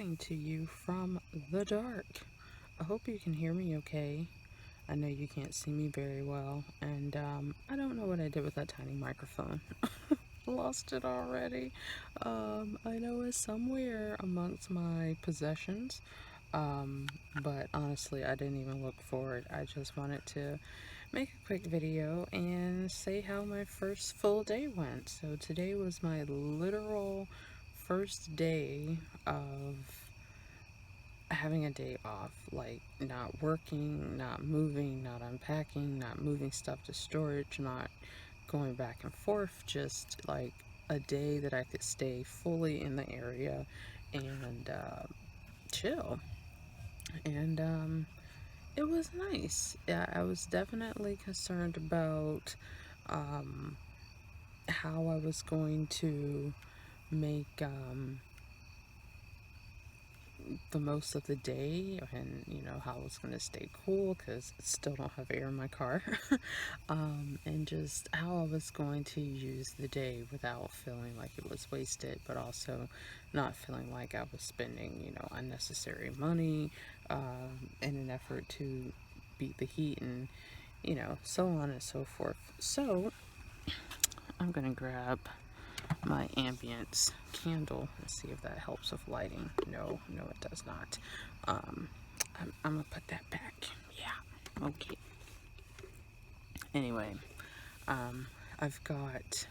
recording to you from the dark. I hope you can hear me okay. I know you can't see me very well, and I don't know what I did with that tiny microphone. Lost it already. I know it's somewhere amongst my possessions, but honestly, I didn't even look for it. I just wanted to make a quick video and say how my first full day went. So today was my literal first day of having a day off, like not working, not moving, not unpacking, not moving stuff to storage, not going back and forth, just like a day that I could stay fully in the area and chill. And it was nice. Yeah, I was definitely concerned about um, how I was going to make the most of the day, and how I was going to stay cool because I still don't have air in my car. And just how I was going to use the day without feeling like it was wasted, but also not feeling like I was spending unnecessary money in an effort to beat the heat, and so on and so forth. So I'm gonna grab my ambience candle and see if that helps with lighting. No, it does not. I'm gonna put that back. Yeah, okay. Anyway, I've got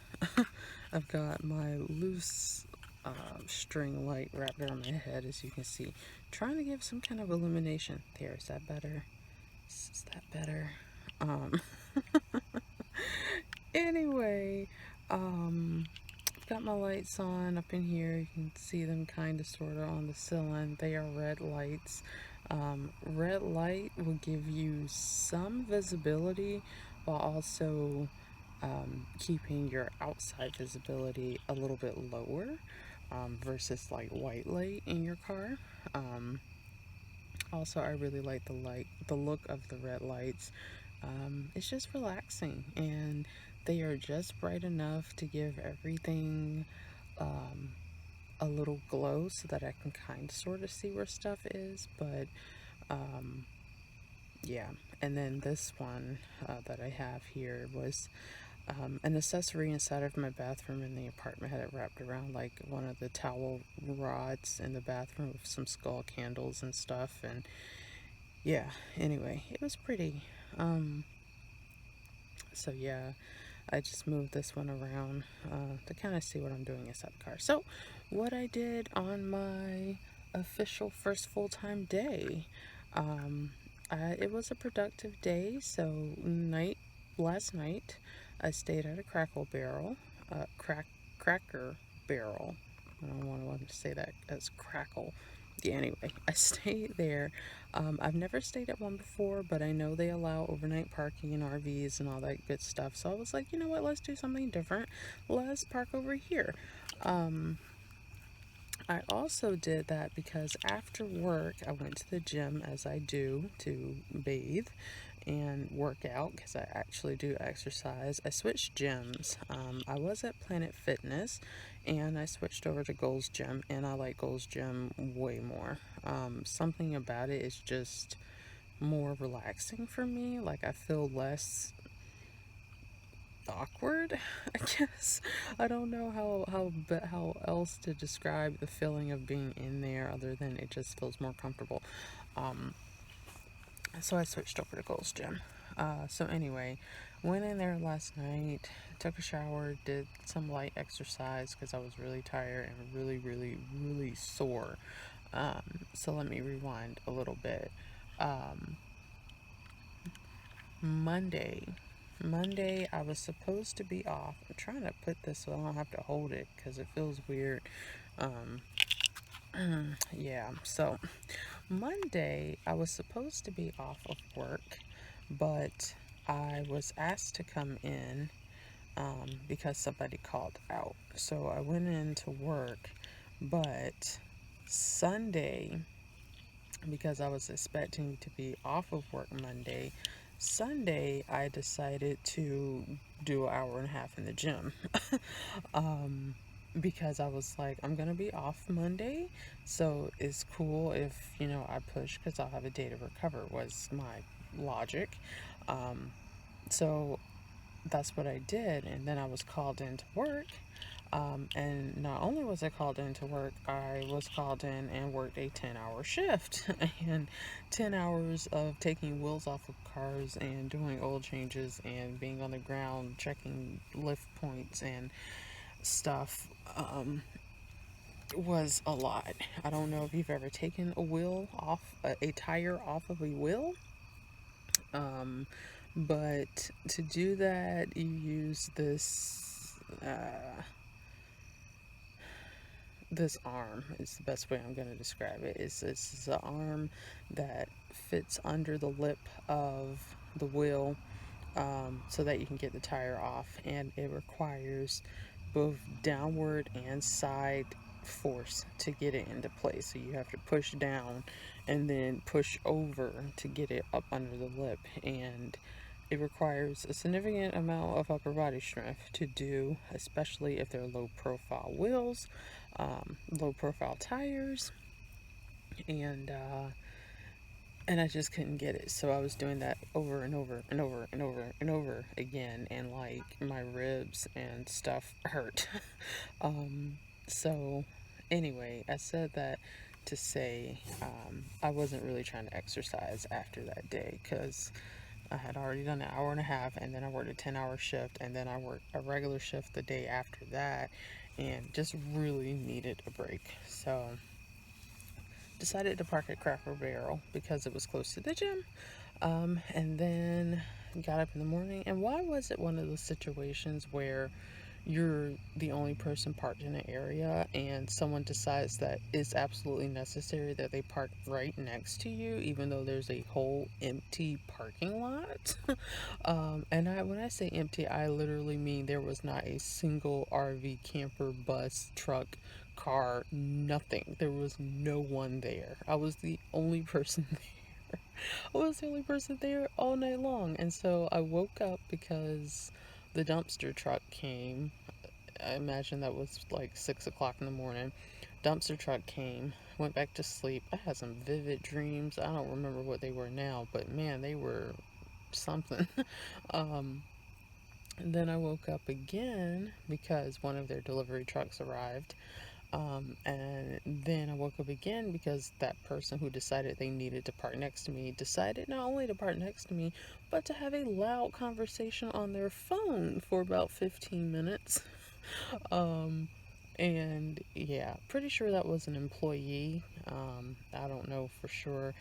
I've got my loose string light wrapped around my head, as you can see, trying to give some kind of illumination. There, is that better? Is that better? Um, anyway, got my lights on up in here. You can see them kind of sort of on the ceiling. They are red lights. Red light will give you some visibility while also keeping your outside visibility a little bit lower versus like white light in your car. Also, I really like the look of the red lights. It's just relaxing, and they are just bright enough to give everything a little glow so that I can kind of sort of see where stuff is. But yeah, and then this one that I have here was an accessory inside of my bathroom in the apartment. Had it wrapped around like one of the towel rods in the bathroom with some skull candles and stuff. And yeah, anyway, it was pretty. So yeah, I just moved this one around to kind of see what I'm doing inside the car. So what I did on my official first full-time day, it was a productive day. So last night I stayed at a cracker barrel. I don't want to say that as crackle. Yeah, anyway, I stayed there. I've never stayed at one before, but I know they allow overnight parking and RVs and all that good stuff. So I was like, you know what, let's do something different. Let's park over here. I also did that because after work, I went to the gym, as I do, to bathe and work out, because I actually do exercise. I switched gyms. I was at Planet Fitness, and I switched over to Gold's Gym, and I like Gold's Gym way more. Something about it is just more relaxing for me. Like, I feel less awkward, I guess. I don't know how else to describe the feeling of being in there other than it just feels more comfortable. So I switched over to Gold's Gym. So anyway, went in there last night, took a shower, did some light exercise because I was really tired and really sore. So let me rewind a little bit. Monday, I was supposed to be off. I'm trying to put this so I don't have to hold it because it feels weird. Yeah, so Monday, I was supposed to be off of work, but I was asked to come in because somebody called out. So I went in to work, but Sunday, because I was expecting to be off of work Monday, Sunday I decided to do an hour and a half in the gym. because I was like, I'm gonna be off Monday, so it's cool if, I push because I'll have a day to recover, was my logic. Um, so that's what I did, and then I was called in to work. And not only was I called in to work, I was called in and worked a 10-hour shift and 10 hours of taking wheels off of cars and doing oil changes and being on the ground checking lift points and stuff. Was a lot. I don't know if you've ever taken a wheel off, a tire off of a wheel. Um, but to do that, you use this arm. Is the best way I'm going to describe it. It's an arm that fits under the lip of the wheel, so that you can get the tire off, and it requires both downward and side force to get it into place. So you have to push down and then push over to get it up under the lip, and it requires a significant amount of upper body strength to do, especially if they're low profile wheels, low profile tires, and I just couldn't get it. So I was doing that over and over and over and over and over again, and like my ribs and stuff hurt. um, so, anyway, I said that to say I wasn't really trying to exercise after that day because I had already done an hour and a half, and then I worked a 10-hour shift, and then I worked a regular shift the day after that, and just really needed a break. So, decided to park at Cracker Barrel because it was close to the gym. And then got up in the morning. And why was it one of those situations where you're the only person parked in an area and someone decides that it's absolutely necessary that they park right next to you, even though there's a whole empty parking lot? And when I say empty, I literally mean there was not a single RV, camper, bus, truck, car, nothing. There was no one there. I was the only person there. I was the only person there all night long. And so I woke up because the dumpster truck came. I imagine that was like 6 o'clock in the morning. Dumpster truck came, went back to sleep. I had some vivid dreams. I don't remember what they were now, but man, they were something. um, and then I woke up again because one of their delivery trucks arrived. And then I woke up again because that person who decided they needed to park next to me decided not only to park next to me, but to have a loud conversation on their phone for about 15 minutes. Um, and yeah, pretty sure that was an employee. I don't know for sure.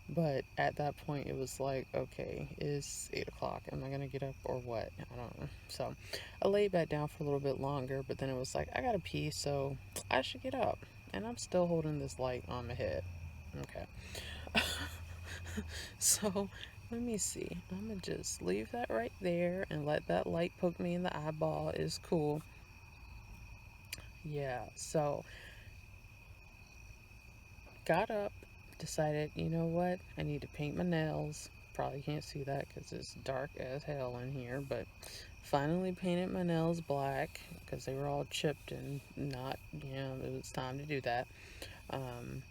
But at that point, it was like, okay, it's 8 o'clock. Am I going to get up or what? I don't know. So I laid back down for a little bit longer, but then it was like, I got to pee, so I should get up. And I'm still holding this light on my head. Okay. So let me see. I'm going to just leave that right there and let that light poke me in the eyeball. Is cool. Yeah. So got up, decided, you know what, I need to paint my nails. Probably can't see that because it's dark as hell in here, but finally painted my nails black because they were all chipped and not, it was time to do that. Um,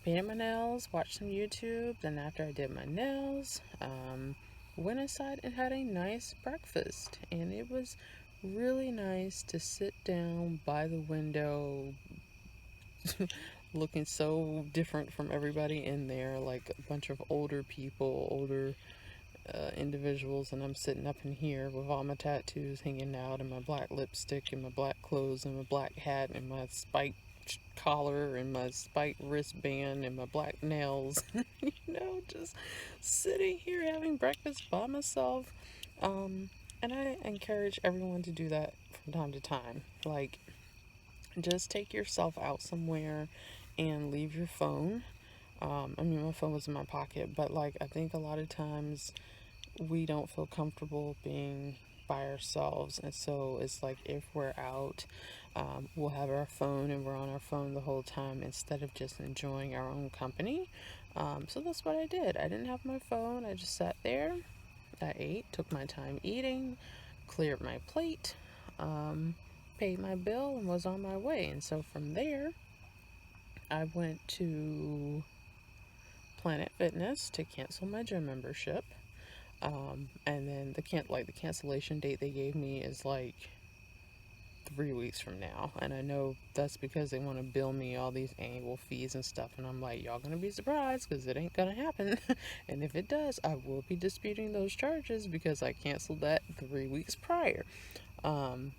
Painted my nails, watched some YouTube, then after I did my nails, went inside and had a nice breakfast. And it was really nice to sit down by the window, looking so different from everybody in there, like a bunch of older people, older individuals, and I'm sitting up in here with all my tattoos hanging out, and my black lipstick, and my black clothes, and my black hat, and my spiked collar, and my spiked wristband, and my black nails. Just sitting here having breakfast by myself. And I encourage everyone to do that from time to time. Like, just take yourself out somewhere and leave your phone. I mean, my phone was in my pocket, but like, I think a lot of times we don't feel comfortable being by ourselves, and so it's like if we're out, we'll have our phone and we're on our phone the whole time instead of just enjoying our own company. So that's what I did. I didn't have my phone. I just sat there. I ate, took my time eating, cleared my plate. Um, paid my bill, and was on my way. And so from there, I went to Planet Fitness to cancel my gym membership. And then the cancellation date they gave me is like 3 weeks from now. And I know that's because they want to bill me all these annual fees and stuff. And I'm like, y'all gonna be surprised because it ain't gonna happen. And if it does, I will be disputing those charges because I canceled that 3 weeks prior. Um,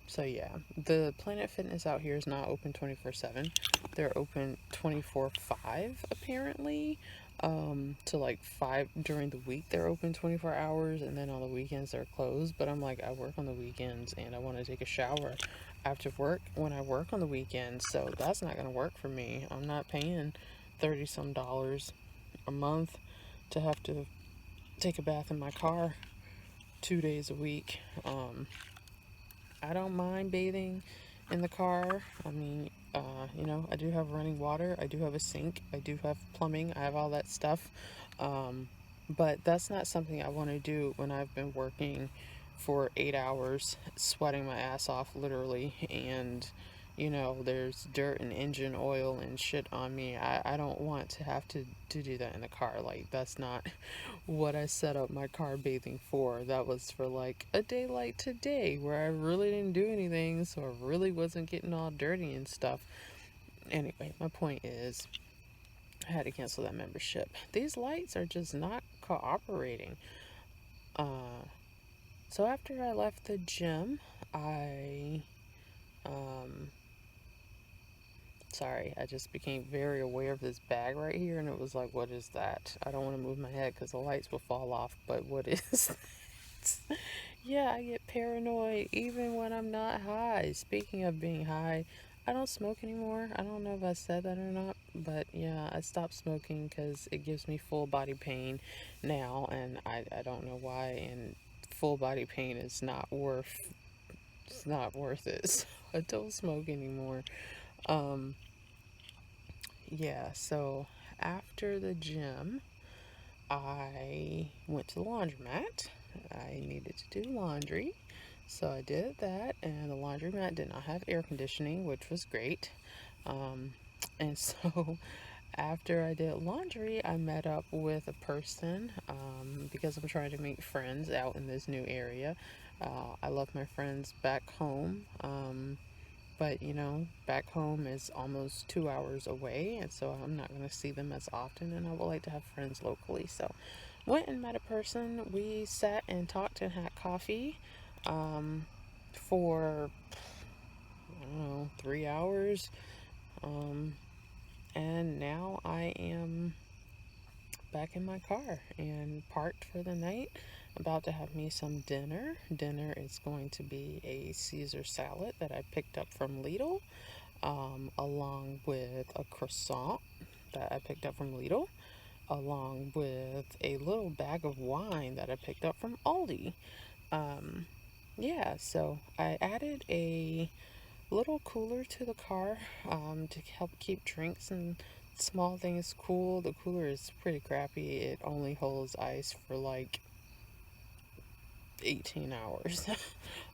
so yeah, the Planet Fitness out here is not open 24/7. They're open 24/5 apparently. To like 5 during the week they're open 24 hours, and then on the weekends they're closed. But I'm like, I work on the weekends and I want to take a shower after work when I work on the weekends, so that's not going to work for me. I'm not paying 30 some dollars a month to have to take a bath in my car 2 days a week. I don't mind bathing in the car. I mean, I do have running water. I do have a sink. I do have plumbing. I have all that stuff. But that's not something I want to do when I've been working for 8 hours, sweating my ass off literally, and there's dirt and engine oil and shit on me. I don't want to have to do that in the car. Like, that's not what I set up my car bathing for. That was for like a day like today where I really didn't do anything, so I really wasn't getting all dirty and stuff. Anyway, my point is, I had to cancel that membership. These lights are just not cooperating. So after I left the gym, I sorry, I just became very aware of this bag right here, and it was like, what is that? I don't want to move my head because the lights will fall off, but what is that? Yeah, I get paranoid even when I'm not high. Speaking of being high, I don't smoke anymore. I don't know if I said that or not, but yeah, I stopped smoking because it gives me full body pain now, and I don't know why, and full body pain is not worth it. So I don't smoke anymore. Um, yeah, so after the gym, I went to the laundromat. I needed to do laundry. So I did that, and the laundromat did not have air conditioning, which was great. Um, and so after I did laundry, I met up with a person because I'm trying to make friends out in this new area. I love my friends back home. But back home is almost 2 hours away, and so I'm not going to see them as often, and I would like to have friends locally. So, went and met a person. We sat and talked and had coffee for, I don't know, 3 hours. And now I am back in my car and parked for the night. About to have me some dinner. Dinner is going to be a Caesar salad that I picked up from Lidl, along with a croissant that I picked up from Lidl, along with a little bag of wine that I picked up from Aldi. Yeah, so I added a little cooler to the car to help keep drinks and small things cool. The cooler is pretty crappy. It only holds ice for like 18 hours.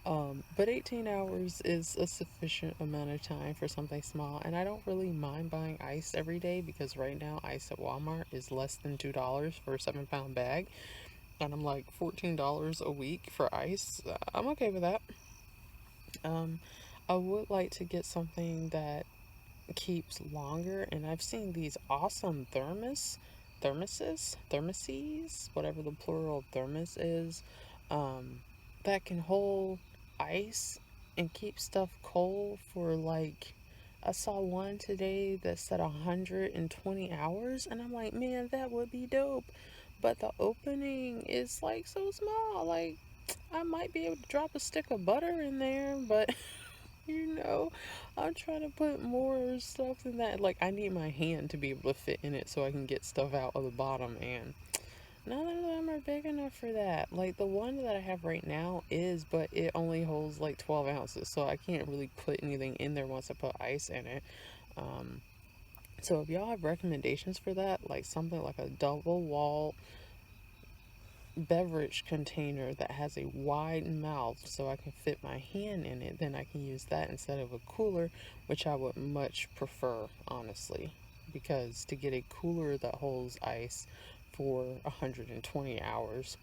But 18 hours is a sufficient amount of time for something small, and I don't really mind buying ice every day because right now ice at Walmart is less than $2 for a 7 pound bag, and I'm like $14 a week for ice. I'm okay with that. Um, I would like to get something that keeps longer, and I've seen these awesome thermoses, whatever the plural of thermos is, um, that can hold ice and keep stuff cold for like, I saw one today that said 120 hours, and I'm like, man, that would be dope. But the opening is like so small, like I might be able to drop a stick of butter in there, but you know, I'm trying to put more stuff in that. Like, I need my hand to be able to fit in it so I can get stuff out of the bottom, and none of them are big enough for that. Like, the one that I have right now is, but it only holds like 12 ounces, so I can't really put anything in there once I put ice in it. Um, so if y'all have recommendations for that, like something like a double wall beverage container that has a wide mouth so I can fit my hand in it, then I can use that instead of a cooler, which I would much prefer, honestly. Because to get a cooler that holds ice for 120 hours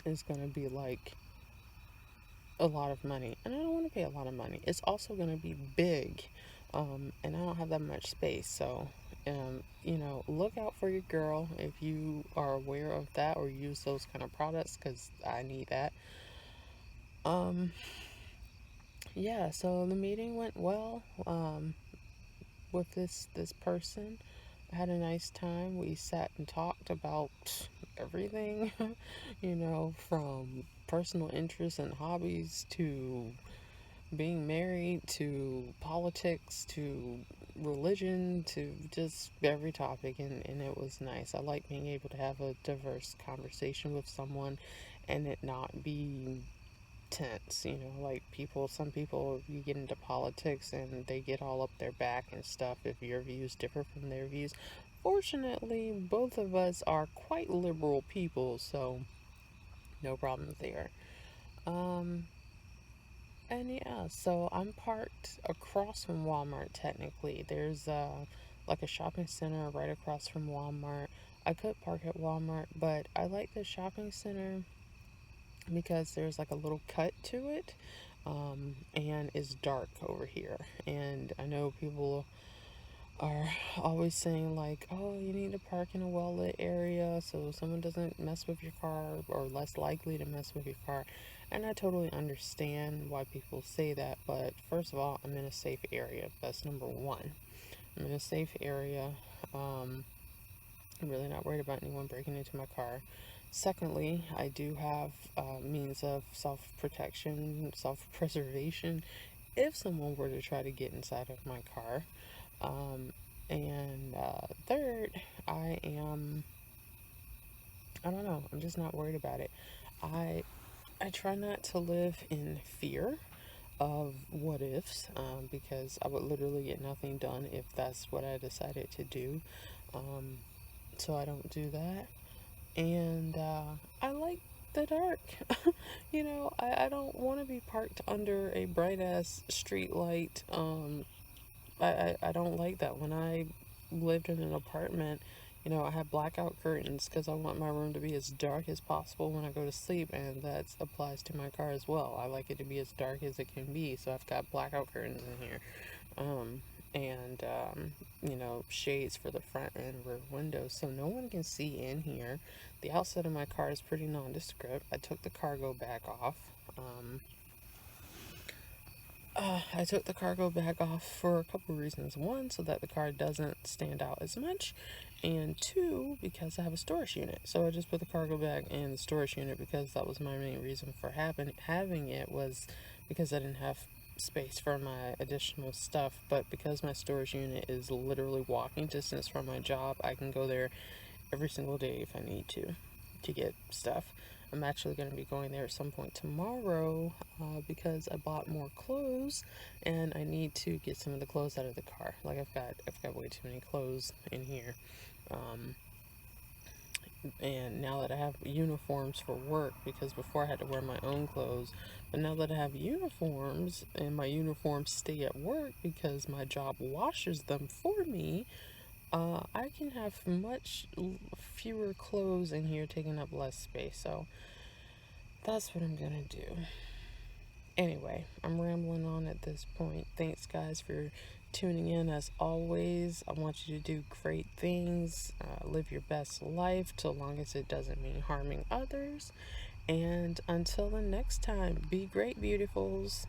is going to be like a lot of money, and I don't want to pay a lot of money. It's also going to be big, and I don't have that much space. So, look out for your girl if you are aware of that or use those kind of products because I need that. Um, yeah. So the meeting went well. With this person, I had a nice time. We sat and talked about everything, from personal interests and hobbies to being married to politics to religion to just every topic, and it was nice. I like being able to have a diverse conversation with someone and it not be tense, like some people, you get into politics and they get all up their back and stuff if your views differ from their views. Fortunately, both of us are quite liberal people, so no problem there. um And yeah, so I'm parked across from Walmart technically. There's like a shopping center right across from Walmart. I could park at Walmart, but I like the shopping center because there's like a little cut to it. And it's dark over here. And I know people are always saying like, oh, you need to park in a well-lit area so someone doesn't mess with your car or less likely to mess with your car. And I totally understand why people say that, but first of all, I'm in a safe area. That's number one. I'm in a safe area. um, I'm really not worried about anyone breaking into my car. Secondly, I do have means of self-protection, self-preservation if someone were to try to get inside of my car. um, and third, I don't know, I'm just not worried about it. I I try not to live in fear of what ifs, because I would literally get nothing done if that's what I decided to do. Um, so I don't do that. And I like the dark. I don't want to be parked under a bright ass street light. I don't like that. When I lived in an apartment, I have blackout curtains because I want my room to be as dark as possible when I go to sleep, and that applies to my car as well. I like it to be as dark as it can be, so I've got blackout curtains in here. And shades for the front and rear windows so no one can see in here. The outside of my car is pretty nondescript. I took the cargo bag off. Um, I took the cargo bag off for a couple reasons. One, so that the car doesn't stand out as much, and two, because I have a storage unit. So I just put the cargo bag in the storage unit because that was my main reason for having it, was because I didn't have space for my additional stuff. But because my storage unit is literally walking distance from my job, I can go there every single day if I need to get stuff. I'm actually going to be going there at some point tomorrow because I bought more clothes and I need to get some of the clothes out of the car. Like I've got way too many clothes in here. Um, and now that I have uniforms for work, because before I had to wear my own clothes, but now that I have uniforms and my uniforms stay at work because my job washes them for me, I can have much fewer clothes in here taking up less space. So that's what I'm gonna do. Anyway, I'm rambling on at this point. Thanks, guys, for tuning in. As always, I want you to do great things, live your best life, so long as it doesn't mean harming others. And until the next time, be great, beautifuls.